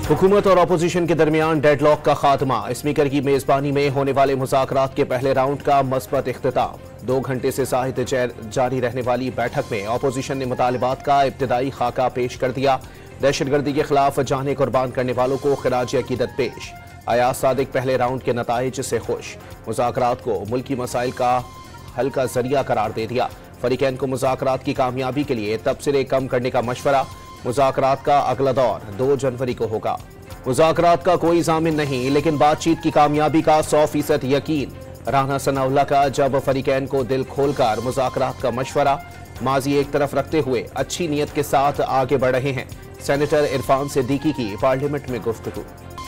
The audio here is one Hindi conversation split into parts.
हुकूमत और अपोजिशन के दरमियान डेडलॉक का खात्मा। स्पीकर की मेजबानी में होने वाले मुज़ाकरात के पहले राउंड का मस्बत इख्तिताम। 2 घंटे से जायद जारी रहने वाली बैठक में अपोजिशन ने मुतालिबात का इब्तिदाई खाका पेश कर दिया। दहशतगर्दी के खिलाफ जाने कुर्बान करने वालों को खिराज अकीदत पेश। अयाज सादिक पहले राउंड के नताइज से खुश। मुज़ाकरात को मुल्की मसाइल का हल का जरिया करार दे दिया। फरीकैन को मुज़ाकरात की कामयाबी के लिए तबसरे कम करने का मशवरा। मुज़ाकरात का अगला दौर 2 जनवरी को होगा। मुज़ाकरात का कोई ज़ामिन नहीं, लेकिन बातचीत की कामयाबी का 100% यकीन। राना सनाउल्लाह का जब फरीकैन को दिल खोलकर मुज़ाकरात का मशवरा। माजी एक तरफ रखते हुए अच्छी नीयत के साथ आगे बढ़ रहे हैं। सेनेटर इरफान सिद्दीकी की पार्लियामेंट में गुफ्तगू।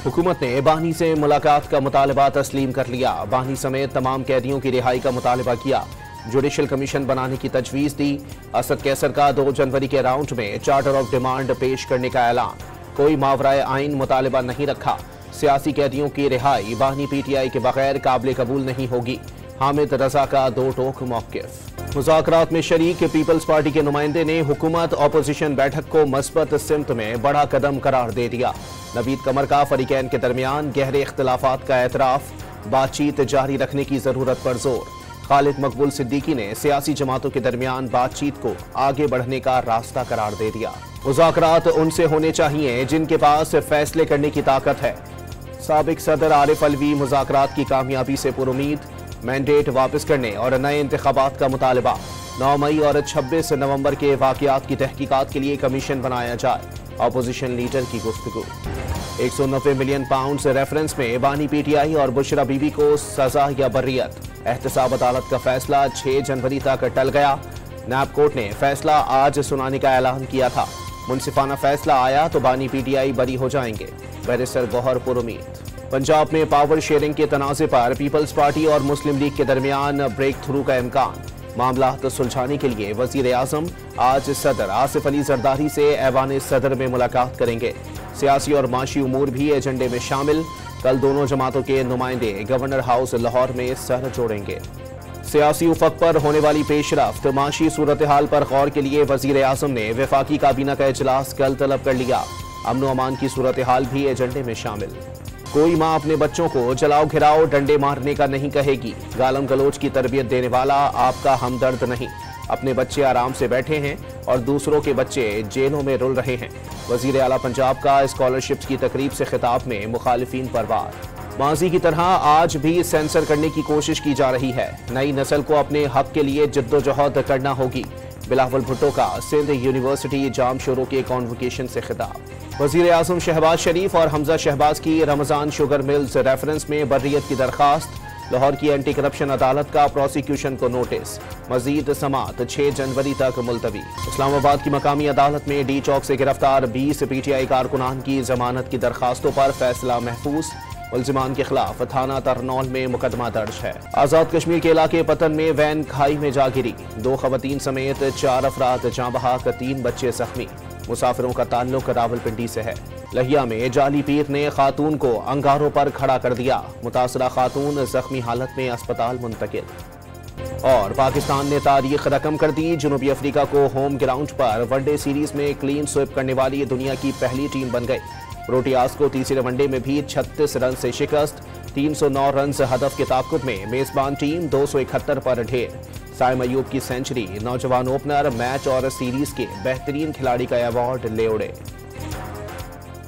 हुकूमत ने बानी से मुलाकात का मुतालबा तस्लीम कर लिया। बानी समेत तमाम कैदियों की रिहाई का मुतालबा किया। जुडिशल कमीशन बनाने की तजवीज़ दी। असद कैसर का 2 जनवरी के राउंड में चार्टर ऑफ डिमांड पेश करने का ऐलान। कोई मावराए आइन मुतालबा नहीं रखा। सियासी कैदियों की रिहाई बानी PTI के बगैर काबिल कबूल नहीं होगी। हामिद रजा का 2 टोक मौक़िफ़। मुज़ाकरात में शरीक पीपल्स पार्टी के नुमाइंदे ने हुकूमत अपोजिशन बैठक को मस्बत सिमत में बड़ा कदम करार दे दिया। नवीद कमर का फरीकैन के दरमियान गहरे इख्तिलाफात का एतराफ़। बातचीत जारी रखने की ज़रूरत पर जोर। खालिद मकबूल सिद्दीकी ने सियासी जमातों के दरमियान बातचीत को आगे बढ़ने का रास्ता करार दे दिया। मुज़ाकरात उनसे होने चाहिए जिनके पास फैसले करने की ताकत है। साबिक सदर आरिफ अलवी मुज़ाकरात की कामयाबी से पुरुमीद। मैंडेट वापस करने और नए इंतखाबात का मुतालबा। 9 मई और 26 नवंबर के वाक़यात की तहकीकात के लिए कमीशन बनाया जाए। अपोजिशन लीडर की गुफ्तगू। 190 मिलियन पाउंड रेफरेंस में बानी PTI और बुशरा बीबी को सजा या बर्रियत। एहतसाब अदालत का फैसला 6 जनवरी तक टल गया। नैब कोर्ट ने फैसला आज सुनाने का ऐलान किया था। मुनसिफाना फैसला आया तो बानी PTI बरी हो जाएंगे। बैरिस्टर गौहर पुरुमीद। पंजाब में पावर शेयरिंग के तनाज़े पर पीपल्स पार्टी और मुस्लिम लीग के दरमियान ब्रेक थ्रू का इम्कान। मामला सुलझाने के लिए वज़ीर आज़म आज सदर आसिफ अली जरदारी से ऐवान सदर में मुलाकात करेंगे। सियासी और माशी उमूर भी एजेंडे में शामिल। कल दोनों जमातों के नुमाइंदे गवर्नर हाउस लाहौर में सर जोड़ेंगे। सियासी उफक पर होने वाली पेशरफ्त। माशी सूरत हाल पर गौर के लिए वज़ीर आज़म ने वफाकी काबीना का इजलास कल तलब कर लिया। अमन व अमान की सूरत हाल भी एजेंडे में शामिल। कोई माँ अपने बच्चों को जलाओ घिराओ डंडे मारने का नहीं कहेगी। गालम गलोच की तरबियत देने वाला आपका हमदर्द नहीं। अपने बच्चे आराम से बैठे हैं और दूसरों के बच्चे जेलों में रुल रहे हैं। वज़ीर आला पंजाब का स्कॉलरशिप्स की तकरीब से खिताब में मुखालिफिन पर वार। माजी की तरह आज भी सेंसर करने की कोशिश की जा रही है। नई नस्ल को अपने हक के लिए जद्दोजहद करना होगी। बिलावल भुट्टो का सिंध यूनिवर्सिटी जाम शोरों के कॉन्वोकेशन से खिताब। वज़ीर आज़म शहबाज शरीफ और हमजा शहबाज की रमज़ान शुगर मिल्स रेफरेंस में बर्रियत की दरखास्त। लाहौर की एंटी करप्शन अदालत का प्रोसिक्यूशन को नोटिस। मजीद समात 6 जनवरी तक मुलतवी। इस्लामाबाद की मकामी अदालत में डी चौक से गिरफ्तार 20 PTI कारकुनान की जमानत की दरखास्तों पर फैसला महफूज। मुल्जिमान के खिलाफ थाना तरनौल में मुकदमा दर्ज है। आज़ाद कश्मीर के इलाके पतन में वैन खाई में जा गिरी। 2 खवातीन समेत 4 अफराद जाँ बहक, 3 बच्चे जख्मी। मुसाफिरों का ताल्लुक रावलपिंडी से है। लहिया में जाली पीर ने खातून को अंगारों पर खड़ा कर दिया। मुतासरा खातून जख्मी हालत में अस्पताल मुंतकिल। और पाकिस्तान ने तारीख रकम कर दी। जनूबी अफ्रीका को होम ग्राउंड पर वनडे सीरीज में क्लीन स्वीप करने वाली दुनिया की पहली टीम बन गई। प्रोटियास को तीसरे वनडे में भी 36 रन से शिकस्त। 309 रन हदफ के ताकुब में मेजबान टीम 271 पर ढेर। साइम अयूब की सेंचुरी। नौजवान ओपनर मैच और सीरीज के बेहतरीन खिलाड़ी का अवार्ड ले उड़े।